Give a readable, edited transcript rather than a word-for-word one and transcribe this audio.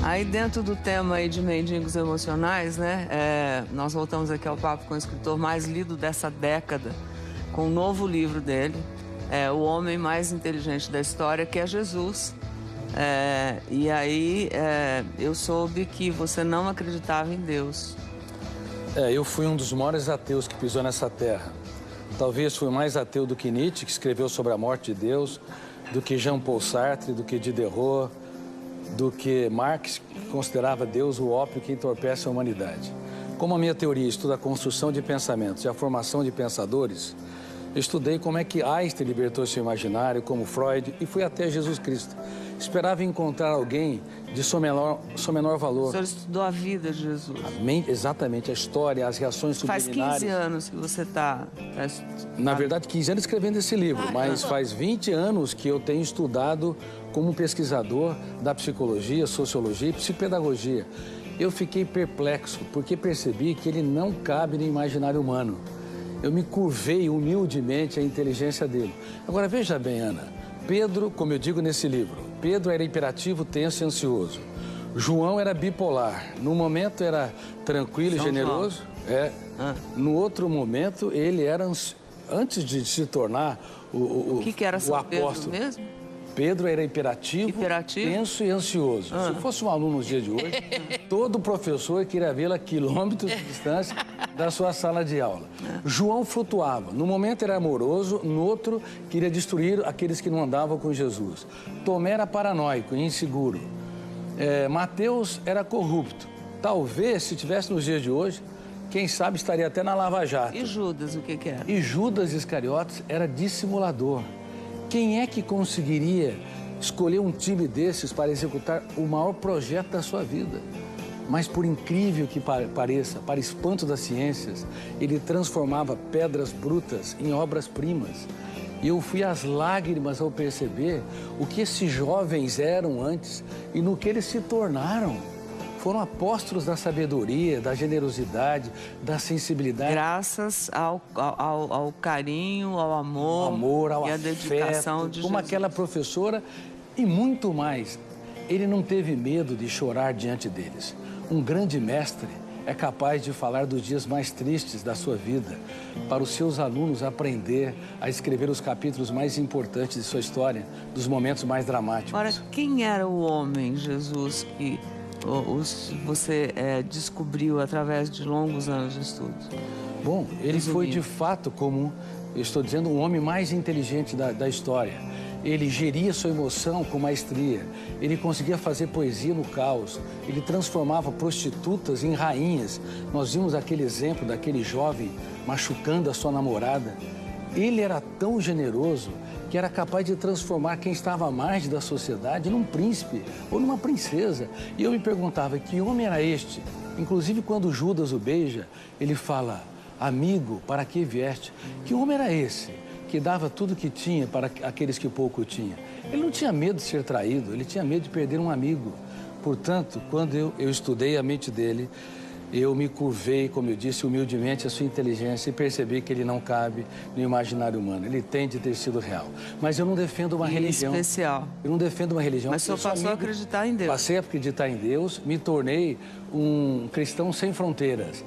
Aí dentro do tema aí de mendigos emocionais, né, nós voltamos aqui ao papo com o escritor mais lido dessa década, com um novo livro dele, O Homem Mais Inteligente da História, que é Jesus. E aí eu soube que você não acreditava em Deus. Eu fui um dos maiores ateus que pisou nessa terra. Talvez fui mais ateu do que Nietzsche, que escreveu sobre a morte de Deus, do que Jean-Paul Sartre, do que Diderot, do que Marx, que considerava Deus o ópio que entorpece a humanidade. Como a minha teoria estuda a construção de pensamentos e a formação de pensadores, eu estudei como é que Einstein libertou seu imaginário, como Freud, e fui até Jesus Cristo. Esperava encontrar alguém de seu menor valor. O senhor estudou a vida de Jesus. Exatamente, a história, as reações subliminares. Faz 15 anos que você está... Na verdade, 15 anos escrevendo esse livro, mas faz 20 anos que eu tenho estudado como pesquisador da psicologia, sociologia e psicopedagogia. Eu fiquei perplexo, porque percebi que ele não cabe no imaginário humano. Eu me curvei humildemente à inteligência dele. Agora, veja bem, Ana, Pedro, como eu digo nesse livro, Pedro era hiperativo, tenso e ansioso. João era bipolar. No momento era tranquilo e generoso. No outro momento, ele era, antes de se tornar o que era São apóstolo Pedro mesmo? Pedro era hiperativo, tenso e ansioso. Se fosse um aluno nos dias de hoje, todo professor queria vê-lo a quilômetros de distância da sua sala de aula. João flutuava. No momento era amoroso, no outro queria destruir aqueles que não andavam com Jesus. Tomé era paranoico e inseguro. Mateus era corrupto. Talvez, se tivesse nos dias de hoje, quem sabe estaria até na Lava Jato. E Judas, o que era? E Judas Iscariotes era dissimulador. Quem é que conseguiria escolher um time desses para executar o maior projeto da sua vida? Mas, por incrível que pareça, para espanto das ciências, ele transformava pedras brutas em obras-primas. E eu fui às lágrimas ao perceber o que esses jovens eram antes e no que eles se tornaram. Foram apóstolos da sabedoria, da generosidade, da sensibilidade. Graças ao carinho, ao amor, ao e à afeto, dedicação de como Jesus. aquela professora e muito mais. Ele não teve medo de chorar diante deles. Um grande mestre é capaz de falar dos dias mais tristes da sua vida, para os seus alunos aprender a escrever os capítulos mais importantes de sua história, dos momentos mais dramáticos. Ora, quem era o homem, Jesus, que você descobriu através de longos anos de estudos? Bom, ele foi de fato, como eu estou dizendo, o homem mais inteligente da história. Ele geria sua emoção com maestria, ele conseguia fazer poesia no caos, ele transformava prostitutas em rainhas. Nós vimos aquele exemplo daquele jovem machucando a sua namorada. Ele era tão generoso que era capaz de transformar quem estava à margem da sociedade num príncipe ou numa princesa. E eu me perguntava, que homem era este? Inclusive, quando Judas o beija, ele fala, amigo, para que vieste? Que homem era esse que dava tudo que tinha para aqueles que pouco tinham? Ele não tinha medo de ser traído, ele tinha medo de perder um amigo. Portanto, quando eu estudei a mente dele, eu me curvei, como eu disse, humildemente à sua inteligência e percebi que ele não cabe no imaginário humano. Ele tem de ter sido real. Mas eu não defendo uma religião. Especial. Eu não defendo uma religião. Mas o senhor passou a acreditar em Deus. Passei a acreditar em Deus, me tornei um cristão sem fronteiras.